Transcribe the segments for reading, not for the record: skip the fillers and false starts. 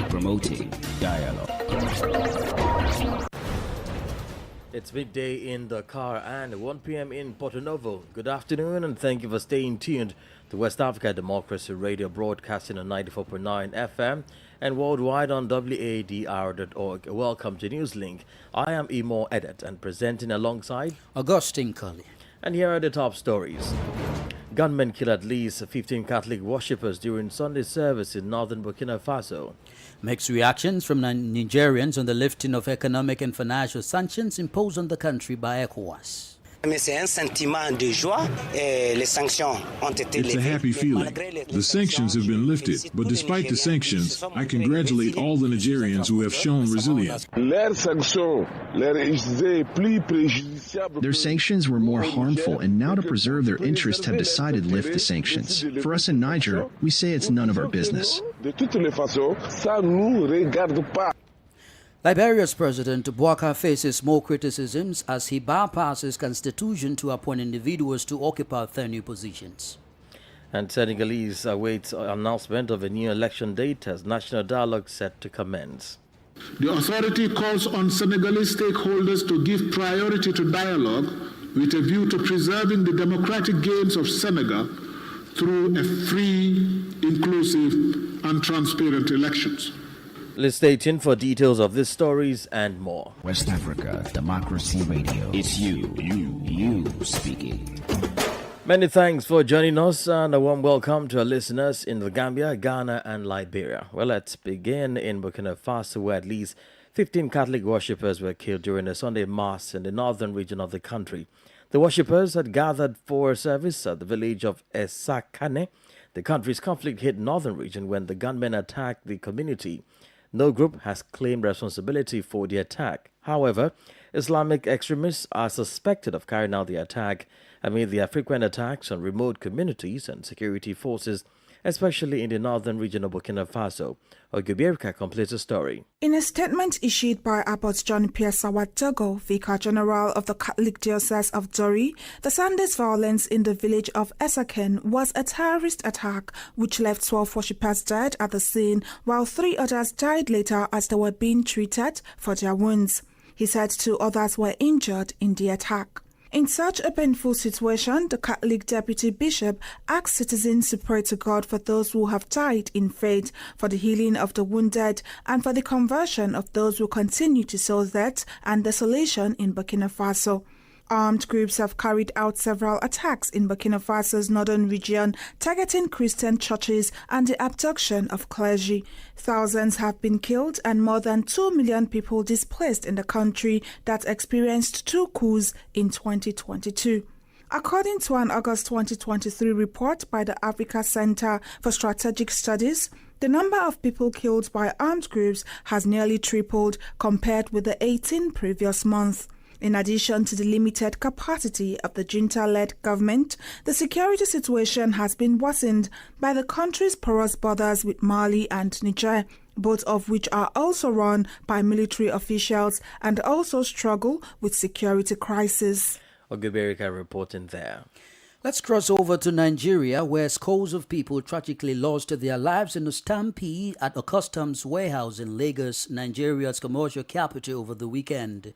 Promoting dialogue. It's midday in Dakar and 1 p.m. in Porto Novo. Good afternoon and thank you for staying tuned to West Africa Democracy Radio, broadcasting on 94.9 FM and worldwide on WADR.org. Welcome to Newslink. I am Emo Edet and presenting alongside Augustine Cully. And here are the top stories. Gunmen kill at least 15 Catholic worshippers during Sunday service in northern Burkina Faso. Mixed reactions from Nigerians on the lifting of economic and financial sanctions imposed on the country by ECOWAS. It's a happy feeling. The sanctions have been lifted, but despite the sanctions, I congratulate all the Nigerians who have shown resilience. Their sanctions were more harmful, and now to preserve their interests have decided to lift the sanctions. For us in Niger, we say it's none of our business. Liberia's President Boubacar faces more criticisms as he bypasses constitution to appoint individuals to occupy their new positions. And Senegalese awaits announcement of a new election date as national dialogue set to commence. The authority calls on Senegalese stakeholders to give priority to dialogue with a view to preserving the democratic gains of Senegal through a free, inclusive, and transparent elections. Let's stay tuned for details of these stories and more. West Africa Democracy Radio. It's you speaking. Many thanks for joining us and a warm welcome to our listeners in the Gambia, Ghana and Liberia. Well, let's begin in Burkina Faso, where at least 15 Catholic worshippers were killed during a Sunday mass in the northern region of the country. The worshippers had gathered for service at the village of Esakane, the country's conflict-hit northern region, when the gunmen attacked the community. No group has claimed responsibility for the attack. However, Islamic extremists are suspected of carrying out the attack amid the frequent attacks on remote communities and security forces, especially in the northern region of Burkina Faso. Ogubierka completes the story. In a statement issued by Abbot John Pierre Sawatogo, Vicar General of the Catholic Diocese of Dori, the Sunday's violence in the village of Esaken was a terrorist attack which left 12 worshippers dead at the scene, while 3 others died later as they were being treated for their wounds. He said 2 others were injured in the attack. In such a painful situation, the Catholic Deputy Bishop asked citizens to pray to God for those who have died in faith, for the healing of the wounded, and for the conversion of those who continue to sow death and desolation in Burkina Faso. Armed groups have carried out several attacks in Burkina Faso's northern region, targeting Christian churches and the abduction of clergy. Thousands have been killed and more than 2 million people displaced in the country that experienced 2 coups in 2022. According to an August 2023 report by the Africa Center for Strategic Studies, the number of people killed by armed groups has nearly tripled compared with the 18 previous months. In addition to the limited capacity of the junta-led government, the security situation has been worsened by the country's porous borders with Mali and Niger, both of which are also run by military officials and also struggle with security crisis. Ogubierka reporting there. Let's cross over to Nigeria, where scores of people tragically lost their lives in a stampede at a customs warehouse in Lagos, Nigeria's commercial capital, over the weekend.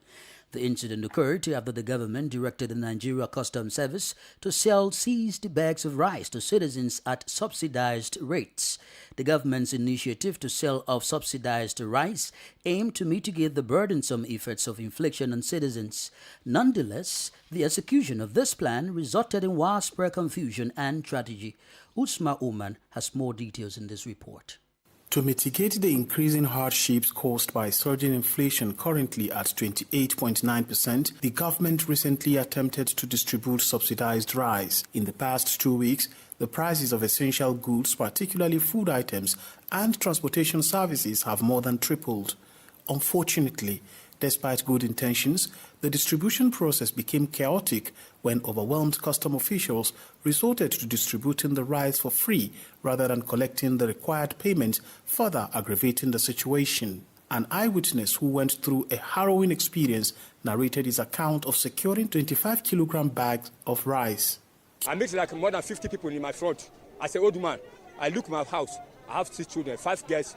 The incident occurred after the government directed the Nigeria Customs Service to sell seized bags of rice to citizens at subsidized rates. The government's initiative to sell off subsidized rice aimed to mitigate the burdensome effects of inflation on citizens. Nonetheless, the execution of this plan resulted in widespread confusion and tragedy. Usma Oman has more details in this report. To mitigate the increasing hardships caused by surging inflation currently at 28.9%, the government recently attempted to distribute subsidized rice. In the past 2 weeks, the prices of essential goods, particularly food items and transportation services, have more than tripled. Unfortunately, despite good intentions, the distribution process became chaotic when overwhelmed custom officials resorted to distributing the rice for free rather than collecting the required payment, further aggravating the situation. An eyewitness who went through a harrowing experience narrated his account of securing 25-kilogram bags of rice. I met like more than 50 people in my front. As an old man, I look my house. I have 6 children, 5 girls,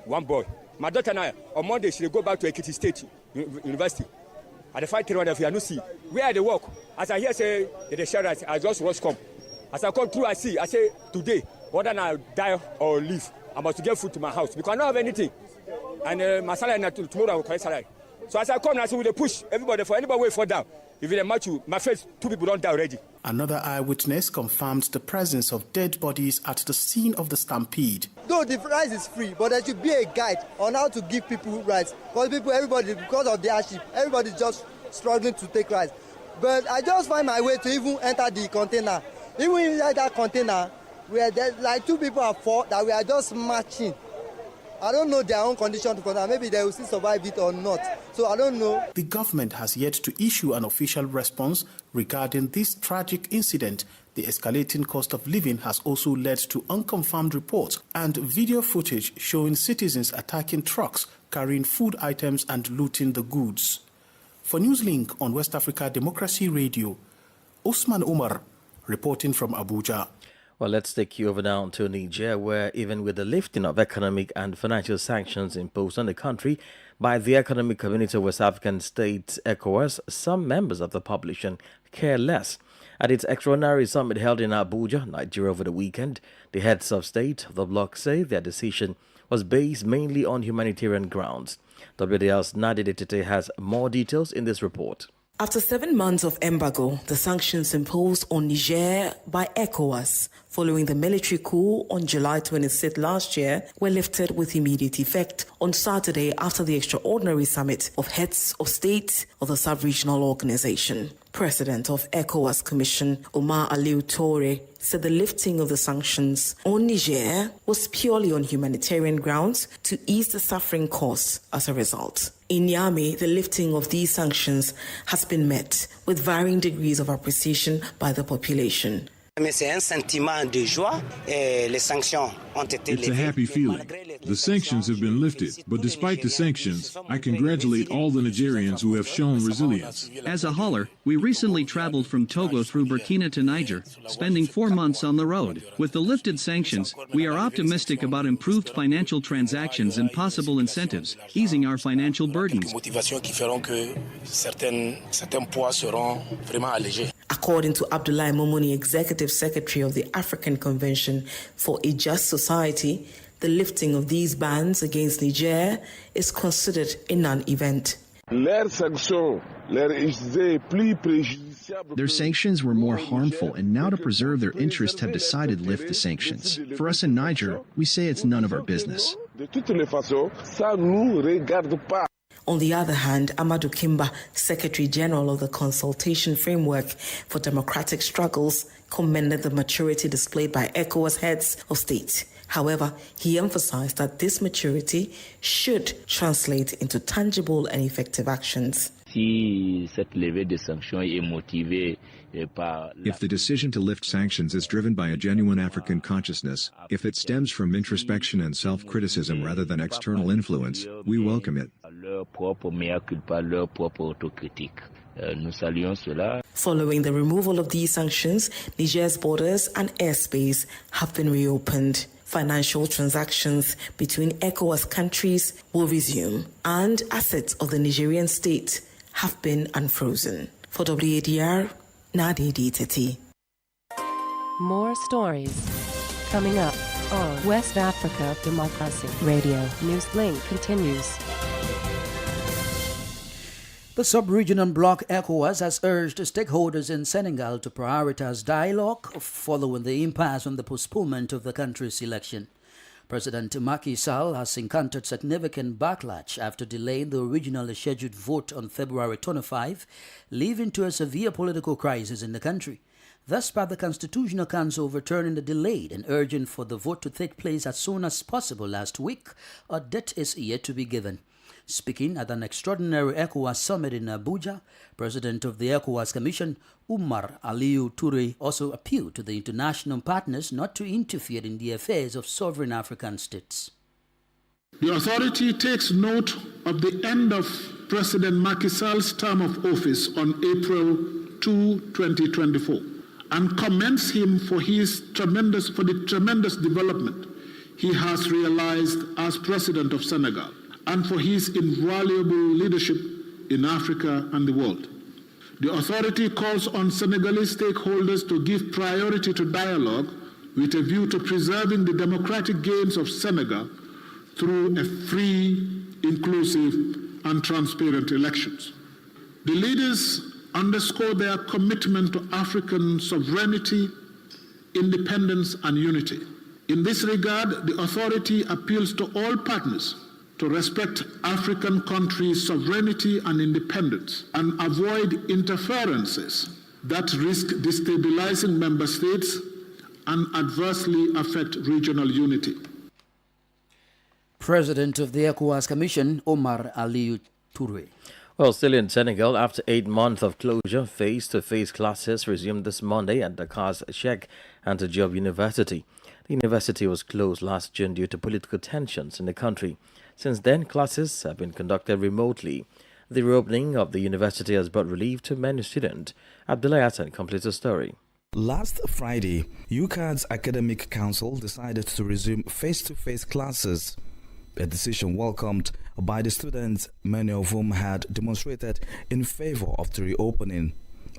1 boy. My daughter and I, on Monday, she will go back to Ekiti State University. At the 5:31, if you no see where they work. As I hear say the sheriff, I just rush come. As I come through, I say today, whether I die or live, I must get food to my house because I don't have anything. And my salary tomorrow I will collect salary. So as I come, I say we push everybody for anybody way fall down. If they match you, my face, 2 people don't die already. Another eyewitness confirmed the presence of dead bodies at the scene of the stampede. Though the rice is free, but there should be a guide on how to give people rice. Because everybody, because of the hardship, everybody's just struggling to take rice. But I just find my way to even enter the container. Even inside that container, where there's like 2 people are 4 that we are just marching. I don't know their own condition for that. Maybe they will still survive it or not. So I don't know. The government has yet to issue an official response regarding this tragic incident. The escalating cost of living has also led to unconfirmed reports and video footage showing citizens attacking trucks carrying food items and looting the goods. For Newslink on West Africa Democracy Radio, Usman Umar reporting from Abuja. Well, let's take you over now to Niger, where even with the lifting of economic and financial sanctions imposed on the country by the Economic Community of West African States, ECOWAS, some members of the population care less. At its extraordinary summit held in Abuja, Nigeria, over the weekend, the heads of state of the bloc say their decision was based mainly on humanitarian grounds. WADR's Nadi Detete has more details in this report. After 7 months of embargo, the sanctions imposed on Niger by ECOWAS following the military coup on July 26 last year were lifted with immediate effect on Saturday after the extraordinary summit of heads of state of the sub-regional organization. President of ECOWAS Commission, Omar Aliou Toure, said the lifting of the sanctions on Niger was purely on humanitarian grounds to ease the suffering caused as a result. In Niamey, the lifting of these sanctions has been met with varying degrees of appreciation by the population. It's a happy feeling. The sanctions have been lifted, but despite the sanctions, I congratulate all the Nigerians who have shown resilience. As a hauler, we recently traveled from Togo through Burkina to Niger, spending 4 months on the road. With the lifted sanctions, we are optimistic about improved financial transactions and possible incentives, easing our financial burdens. According to Abdoulaye Momoni, Executive Secretary of the African Convention for a Just Society, the lifting of these bans against Niger is considered a non-event. Their sanctions were more harmful, and now to preserve their interest have decided to lift the sanctions. For us in Niger, we say it's none of our business. On the other hand, Amadou Kimba, Secretary General of the Consultation Framework for Democratic Struggles, commended the maturity displayed by ECOWAS heads of state. However, he emphasized that this maturity should translate into tangible and effective actions. If the decision to lift sanctions is driven by a genuine African consciousness, if it stems from introspection and self-criticism rather than external influence, we welcome it. Following the removal of these sanctions, Niger's borders and airspace have been reopened. Financial transactions between ECOWAS countries will resume, and assets of the Nigerian state have been unfrozen. For WADR, Nadi Diteti. More stories coming up on West Africa Democracy Radio. Newslink continues. The sub-regional bloc ECOWAS has urged stakeholders in Senegal to prioritize dialogue following the impasse on the postponement of the country's election. President Macky Sall has encountered significant backlash after delaying the originally scheduled vote on February 25, leading to a severe political crisis in the country. Thus, by the Constitutional Council overturning the delay and urging for the vote to take place as soon as possible last week, a date is yet to be given. Speaking at an extraordinary ECOWAS summit in Abuja, President of the ECOWAS Commission, Omar Aliou Toure, also appealed to the international partners not to interfere in the affairs of sovereign African states. The authority takes note of the end of President Macky Sall's term of office on April 2, 2024, and commends him for the tremendous development he has realized as President of Senegal and for his invaluable leadership in Africa and the world. The authority calls on Senegalese stakeholders to give priority to dialogue with a view to preserving the democratic gains of Senegal through a free, inclusive, and transparent elections. The leaders underscore their commitment to African sovereignty, independence, and unity. In this regard, the authority appeals to all partners to respect African countries' sovereignty and independence and avoid interferences that risk destabilizing member states and adversely affect regional unity. President of the ECOWAS Commission, Omar Aliou Touré. Well, still in Senegal, after 8 months of closure, face-to-face classes resumed this Monday at Dakar's Sheikh Anta Diop University. The university was closed last June due to political tensions in the country. Since then, classes have been conducted remotely. The reopening of the university has brought relief to many students. Abdullah Hassan completes the story. Last Friday, UCAD's Academic Council decided to resume face-to-face classes, a decision welcomed by the students, many of whom had demonstrated in favor of the reopening.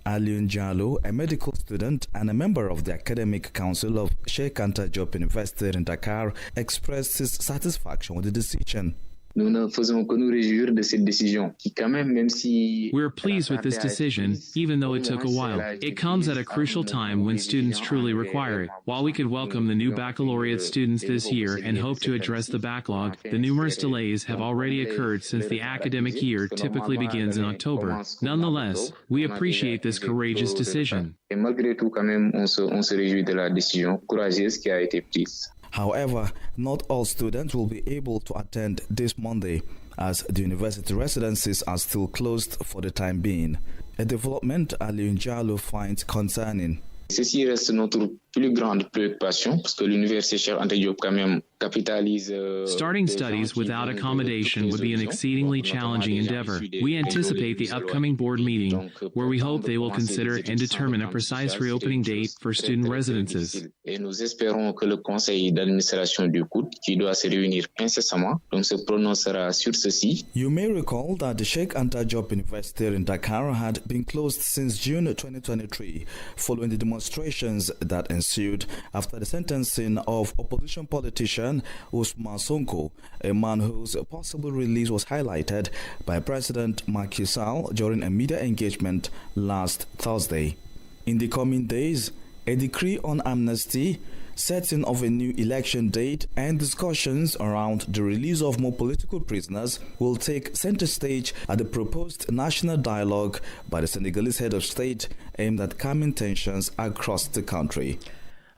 Aliou Jallo, a medical student and a member of the Academic Council of Sheikh Anta Diop University in Dakar, expressed his satisfaction with the decision. Nous ne faisons que nous réjouir de cette décision qui quand même, même si... We're pleased with this decision, even though it took a while. It comes at a crucial time when students truly require it. While we could welcome the new baccalaureate students this year and hope to address the backlog, the numerous delays have already occurred since the academic year typically begins in October. Nonetheless, we appreciate this courageous decision. Et malgré tout, quand même, on se réjouit de la décision courageuse qui a été prise. However, not all students will be able to attend this Monday, as the university residences are still closed for the time being. A development Aliou Jallo finds concerning. Ceci reste notre plus grande préoccupation parce que l'université Cheikh Anta Diop quand même capitalise. Starting studies without accommodation would be an exceedingly challenging endeavor. We anticipate the upcoming board meeting, where we hope they will consider and determine a precise reopening date for student residences. Et nous espérons que le conseil d'administration du COUD, qui doit se réunir incessamment, donc se prononcera sur ceci. You may recall that the Sheikh Anta Diop University in Dakar had been closed since June 2023, following the demonstrations that ensued after the sentencing of opposition politician Ousmane Sonko, a man whose possible release was highlighted by President Macky Sall during a media engagement last Thursday. In the coming days, a decree on amnesty, setting of a new election date, and discussions around the release of more political prisoners will take center stage at the proposed national dialogue by the Senegalese head of state aimed at calming tensions across the country.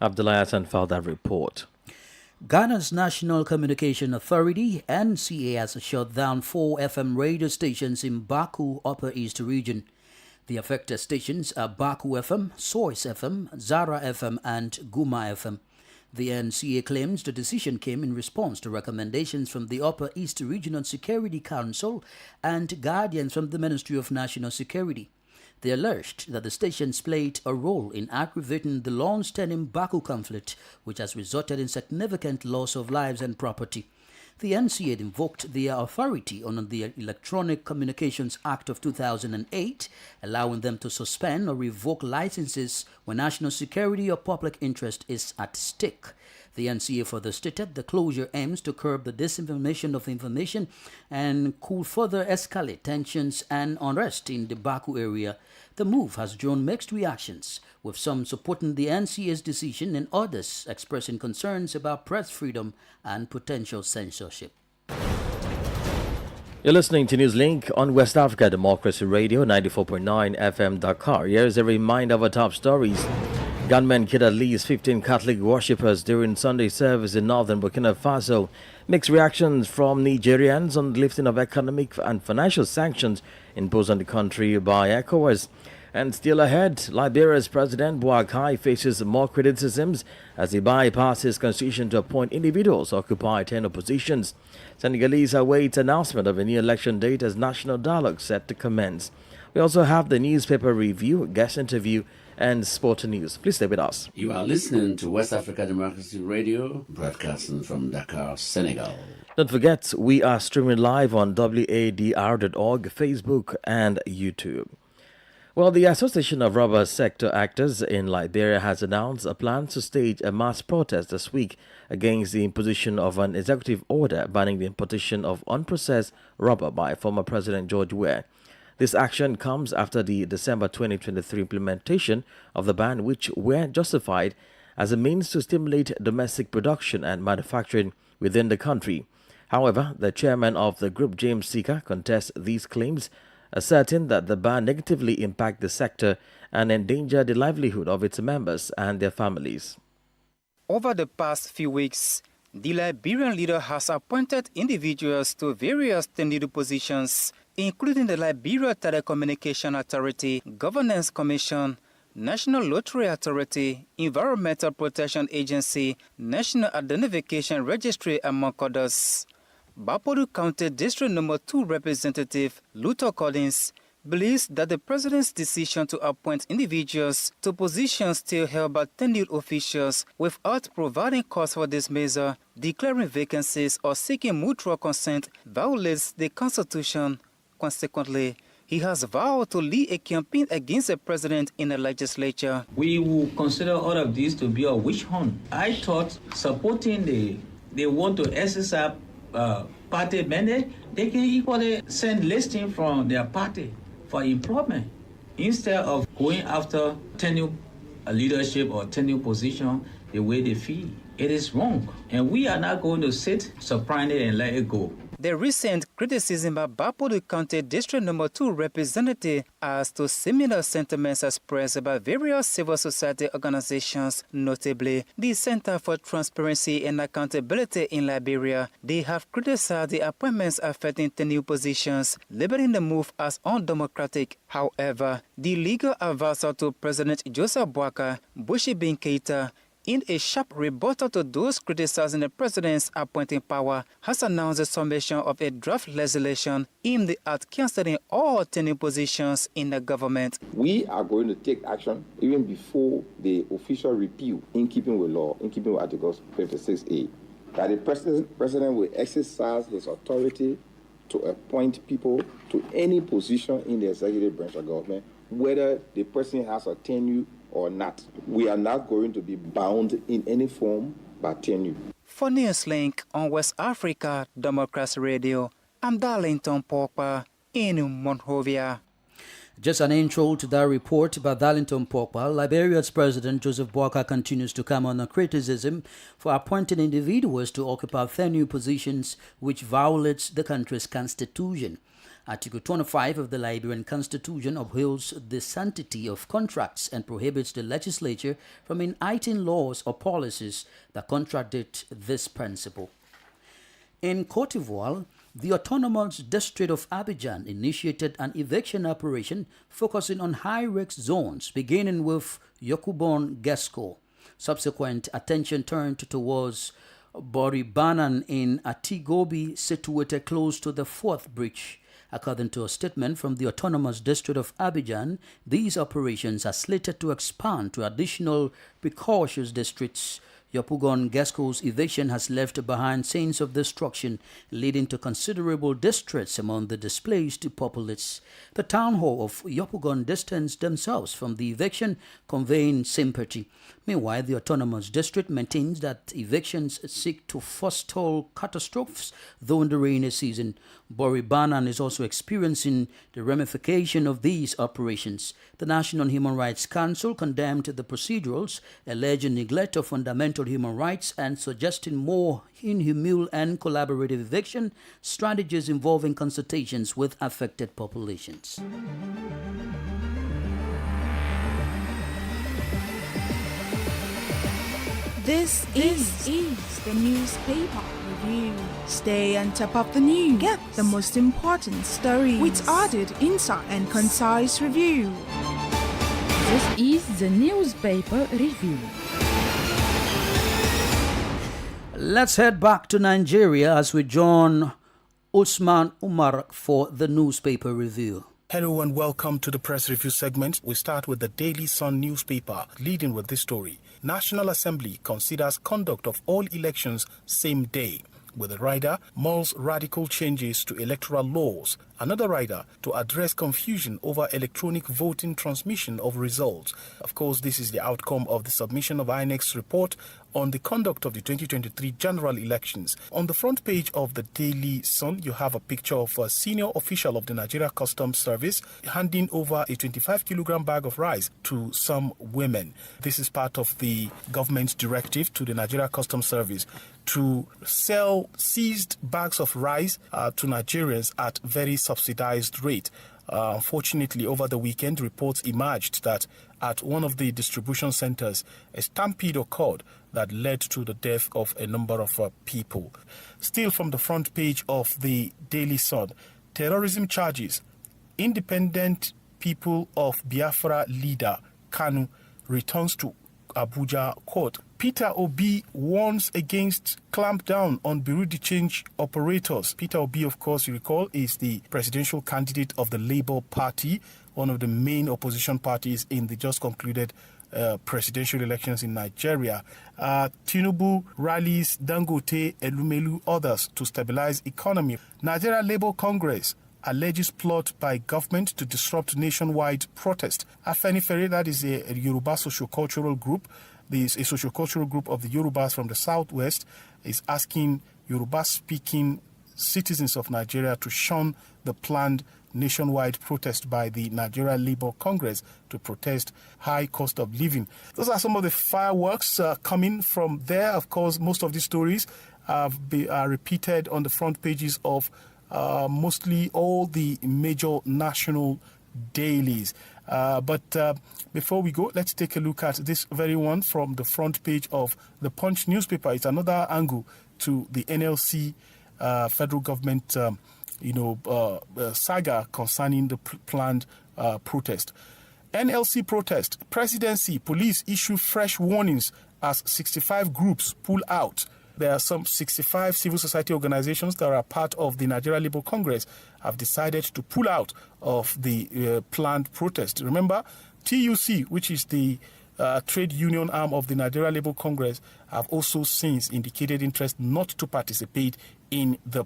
Abdullah Hassan filed that report. Ghana's National Communication Authority, NCA, has shut down 4 FM radio stations in Baku Upper East region. The affected stations are Baku FM, Source FM, Zara FM, and Guma FM. The NCA claims the decision came in response to recommendations from the Upper East Regional Security Council and guardians from the Ministry of National Security. They alleged that the stations played a role in aggravating the long-standing Baku conflict, which has resulted in significant loss of lives and property. The NCA invoked their authority under the Electronic Communications Act of 2008, allowing them to suspend or revoke licenses when national security or public interest is at stake. The NCA further stated the closure aims to curb the disinformation of information and could further escalate tensions and unrest in the Baku area. The move has drawn mixed reactions, with some supporting the NCA's decision and others expressing concerns about press freedom and potential censorship. You're listening to Newslink on West Africa Democracy Radio 94.9 FM Dakar. Here is a reminder of our top stories. Gunmen killed at least 15 Catholic worshippers during Sunday service in northern Burkina Faso. Mixed reactions from Nigerians on the lifting of economic and financial sanctions imposed on the country by ECOWAS. And still ahead, Liberia's President Boakai faces more criticisms as he bypasses constitution to appoint individuals to occupy 10 positions. Senegalese await announcement of a new election date as national dialogue set to commence. We also have the newspaper review, guest interview, and sport news. Please stay with us. You are listening to West Africa Democracy Radio, broadcasting from Dakar, Senegal. Don't forget, we are streaming live on WADR.org, Facebook, and YouTube. Well, the Association of Rubber Sector Actors in Liberia has announced a plan to stage a mass protest this week against the imposition of an executive order banning the importation of unprocessed rubber by former President George Weah. This action comes after the December 2023 implementation of the ban, which Weah justified as a means to stimulate domestic production and manufacturing within the country. However, the chairman of the group, James Sika, contests these claims, asserting that the ban negatively impacts the sector and endanger the livelihood of its members and their families. Over the past few weeks, the Liberian leader has appointed individuals to various tenured positions, including the Liberia Telecommunication Authority, Governance Commission, National Lottery Authority, Environmental Protection Agency, National Identification Registry, among others. Bapodu County District No. 2 Representative Luther Collins believes that the president's decision to appoint individuals to positions still held by tenured officials without providing cause for dismissal, declaring vacancies, or seeking mutual consent violates the Constitution. Consequently, he has vowed to lead a campaign against the president in the legislature. We will consider all of this to be a witch hunt. I thought supporting they want to exercise party mandate, they can equally send listing from their party for employment instead of going after tenure leadership or tenure position the way they feel. It is wrong, and we are not going to sit supine it and let it go. The recent criticism by Bapodu County District No. 2 representative as to similar sentiments expressed by various civil society organizations, notably the Center for Transparency and Accountability in Liberia. They have criticized the appointments affecting tenure positions, labeling the move as undemocratic. However, the legal advisor to President Joseph Boakai, Bushi Bin Keita, in a sharp rebuttal to those criticizing the president's appointing power, has announced the submission of a draft legislation aimed at cancelling all tenure positions in the government. We are going to take action even before the official repeal, in keeping with law, in keeping with Article 56A, that the president will exercise his authority to appoint people to any position in the executive branch of government, whether the person has a tenure or not. We are not going to be bound in any form by tenure. For Newslink on West Africa Democracy Radio, I'm Darlington Pogba in Monrovia. Just an intro to that report by Darlington Pogba. Liberia's President Joseph Boakai continues to come under criticism for appointing individuals to occupy tenure positions which violates the country's constitution. Article 25 of the Liberian Constitution upholds the sanctity of contracts and prohibits the legislature from enacting laws or policies that contradict this principle. In Côte d'Ivoire, the Autonomous District of Abidjan initiated an eviction operation focusing on high-risk zones, beginning with Yokubon Gesco. Subsequent attention turned towards Boribanan in Atigobi, situated close to the Fourth Bridge. According to a statement from the Autonomous District of Abidjan, these operations are slated to expand to additional precocious districts. Yopougon Gasco's eviction has left behind scenes of destruction, leading to considerable distress among the displaced populace. The town hall of Yopougon distanced themselves from the eviction, conveying sympathy. Meanwhile, the Autonomous District maintains that evictions seek to forestall catastrophes, though in the rainy season. Boribanan is also experiencing the ramification of these operations. The National Human Rights Council condemned the procedurals, alleging neglect of fundamental human rights and suggesting more inhumane and collaborative eviction strategies involving consultations with affected populations. This is the newspaper review. Stay on top of the news. Get the most important stories with added insight and concise review. This is the newspaper review. Let's head back to Nigeria as we join Usman Umar for the newspaper review. Hello and welcome to the press review segment. We start with the Daily Sun newspaper, leading with this story. National Assembly considers conduct of all elections same day. With a rider, mulls radical changes to electoral laws. Another rider to address confusion over electronic voting transmission of results. Of course, this is the outcome of the submission of INEC's report on the conduct of the 2023 general elections. On the front page of the Daily Sun, you have a picture of a senior official of the Nigeria Customs Service handing over a 25-kilogram bag of rice to some women. This is part of the government's directive to the Nigeria Customs Service to sell seized bags of rice to Nigerians at very subsidized rate. Unfortunately, over the weekend, reports emerged that at one of the distribution centers, a stampede occurred that led to the death of a number of people. Still from the front page of the Daily Sun, terrorism charges. Independent People of Biafra leader Kanu returns to Abuja court. Peter Obi warns against clampdown on Bureau de Change operators. Peter Obi, of course, you recall, is the presidential candidate of the Labour Party, one of the main opposition parties in the just concluded presidential elections in Nigeria. Tinubu rallies Dangote, Elumelu, others to stabilize economy. Nigeria Labour Congress alleges plot by government to disrupt nationwide protest. Afenifere, that is a Yoruba sociocultural group, a sociocultural group of the Yorubas from the southwest, is asking Yoruba-speaking citizens of Nigeria to shun the planned nationwide protest by the Nigeria Labour Congress to protest high cost of living. Those are some of the fireworks coming from there. Of course, most of these stories are repeated on the front pages of mostly all the major national dailies. But before we go, let's take a look at this very one from the front page of the Punch newspaper. It's another angle to the NLC federal government saga concerning the planned protest. NLC protest. Presidency, police issue fresh warnings as 65 groups pull out. There are some 65 civil society organizations that are part of the Nigeria Labour Congress have decided to pull out of the planned protest. Remember, TUC, which is the trade union arm of the Nigeria Labour Congress, have also since indicated interest not to participate in the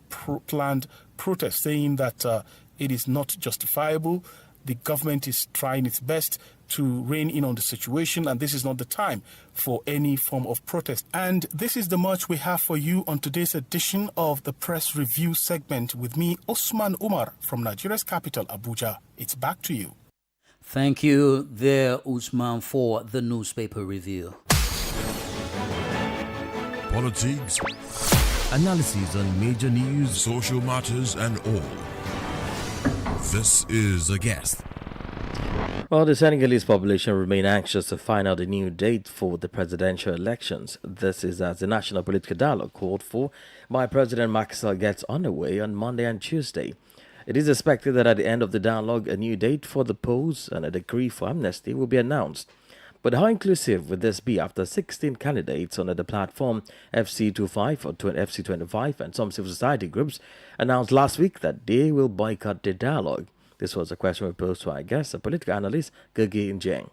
planned protest, saying that it is not justifiable. The government is trying its best to rein in on the situation, and this is not the time for any form of protest. And this is the much we have for you on today's edition of the Press Review segment with me, Osman Umar, from Nigeria's capital, Abuja. It's back to you. Thank you there, Usman, for the newspaper review. Politics, analysis on major news, social matters, and all. This is A Guest. Well, the Senegalese population remain anxious to find out a new date for the presidential elections. This is as the national political dialogue called for by President Macky Sall gets underway on Monday and Tuesday. It is expected that at the end of the dialogue, a new date for the polls and a decree for amnesty will be announced. But how inclusive would this be after 16 candidates under the platform FC25 or FC25 and some civil society groups announced last week that they will boycott the dialogue? This was a question we posed to our guest, a political analyst, Gege Njeng.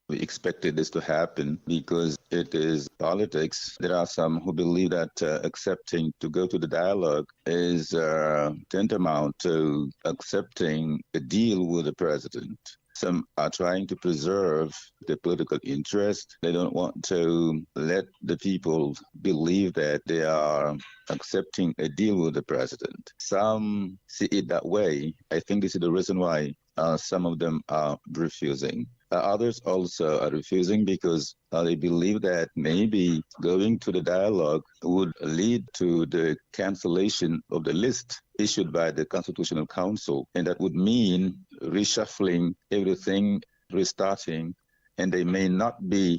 We expected this to happen because it is politics. There are some who believe that accepting to go to the dialogue is tantamount to accepting a deal with the president. Some are trying to preserve the political interest. They don't want to let the people believe that they are accepting a deal with the president. Some see it that way. I think this is the reason why some of them are refusing. Others also are refusing because they believe that maybe going to the dialogue would lead to the cancellation of the list issued by the Constitutional Council, and that would mean reshuffling everything, restarting, and they may not be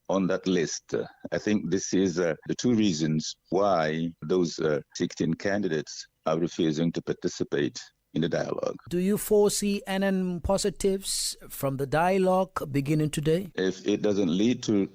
on that list. I think this is the two reasons why those 16 candidates are refusing to participate in the dialogue. Do you foresee any positives from the dialogue beginning today? If it doesn't lead to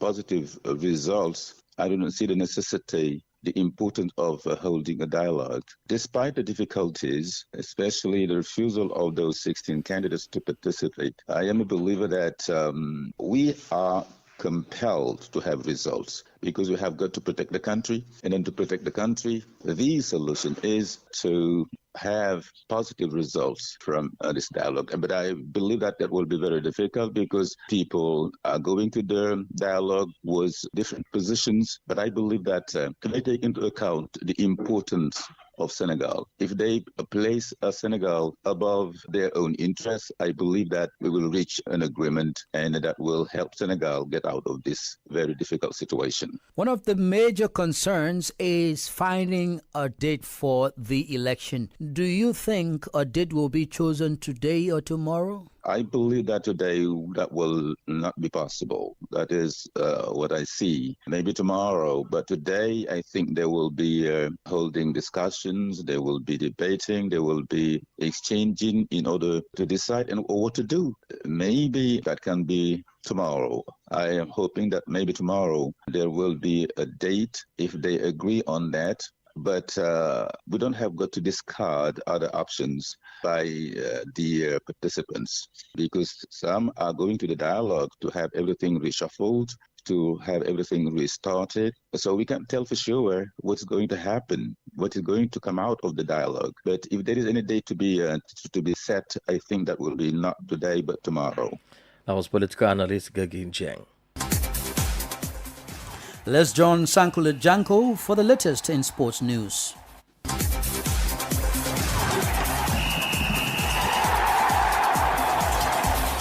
positive results, I don't see the necessity the importance of holding a dialogue. Despite the difficulties, especially the refusal of those 16 candidates to participate, I am a believer that we are compelled to have results because we have got to protect the country. And then to protect the country, the solution is to have positive results from this dialogue. But I believe that will be very difficult because people are going to the dialogue with different positions. But I believe that they take into account the importance of Senegal. If they place Senegal above their own interests, I believe that we will reach an agreement and that will help Senegal get out of this very difficult situation. One of the major concerns is finding a date for the election. Do you think a date will be chosen today or tomorrow? I believe that today that will not be possible. That is what I see. Maybe tomorrow, but today I think they will be holding discussions, they will be debating, they will be exchanging in order to decide and what to do. Maybe that can be tomorrow. I am hoping that maybe tomorrow there will be a date if they agree on that. But we don't have got to discard other options by the participants because some are going to the dialogue to have everything reshuffled, to have everything restarted. So we can't tell for sure what's going to happen, what is going to come out of the dialogue. But if there is any date to be set, I think that will be not today but tomorrow. That was political analyst Gagin Cheng. Let's join Sankula Janko for the latest in sports news.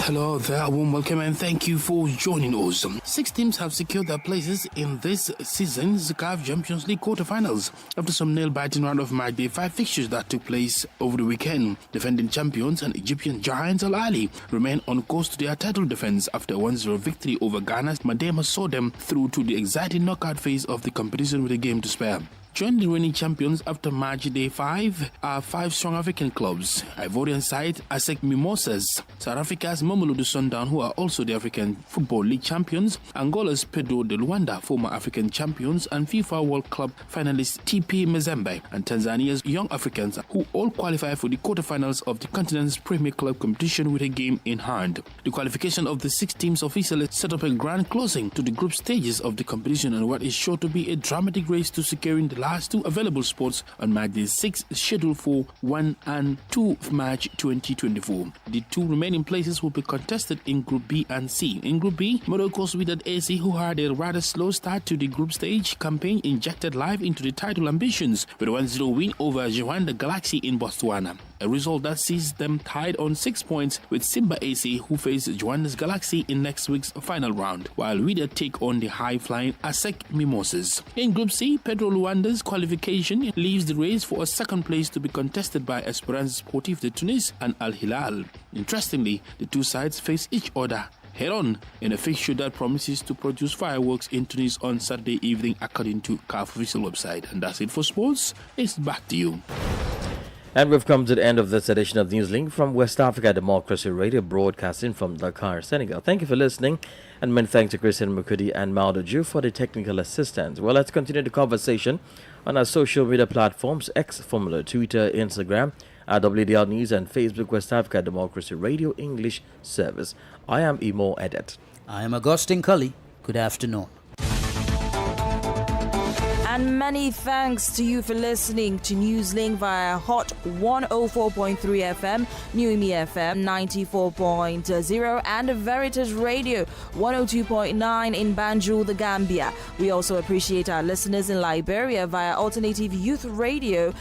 Hello there, a warm welcome and thank you for joining us. 6 teams have secured their places in this season's CAF Champions League quarterfinals after some nail-biting round of match day 5 fixtures that took place over the weekend. Defending champions and Egyptian giants Al Ahly remain on course to their title defense after a 1-0 victory over Ghana's Madema saw them through to the exciting knockout phase of the competition with a game to spare. Joining the reigning champions after match day 5 are 5 strong African clubs. Ivorian side ASEC Mimosas, South Africa's Mamelodi Sundown, who are also the African Football League champions, Angola's Pedro de Luanda, former African champions and FIFA World Club finalist TP Mazembe, and Tanzania's Young Africans, who all qualify for the quarterfinals of the continent's Premier Club competition with a game in hand. The qualification of the 6 teams officially set up a grand closing to the group stages of the competition and what is sure to be a dramatic race to securing the last 2 available spots on match day 6 scheduled for 1 and 2 March 2024. The 2 remaining places will be contested in Group B and C. In Group B, Morocco's Wydad AC, who had a rather slow start to the group stage campaign, injected life into the title ambitions with a 1-0 win over Jawanda Galaxy in Botswana. A result that sees them tied on 6 points with Simba AC, who face Joanna's Galaxy in next week's final round, while Wydad take on the high-flying ASEC Mimosas. In Group C, Pedro Luanda's qualification leaves the race for a second place to be contested by Esperance Sportif de Tunis and Al Hilal. Interestingly, the 2 sides face each other head-on in a fixture that promises to produce fireworks in Tunis on Saturday evening, according to CAF official website. And that's it for sports. It's back to you. And we've come to the end of this edition of Newslink from West Africa Democracy Radio, broadcasting from Dakar, Senegal. Thank you for listening, and many thanks to Christian Mukudi and Maudo Ju for the technical assistance. Well, let's continue the conversation on our social media platforms, X, formerly Twitter, Instagram, at WADR News, and Facebook, West Africa Democracy Radio English Service. I am Imo Edet. I am Augustine Cully. Good afternoon. And many thanks to you for listening to Newslink via Hot 104.3 FM, Newmi FM 94.0, and Veritas Radio 102.9 in Banjul, the Gambia. We also appreciate our listeners in Liberia via Alternative Youth Radio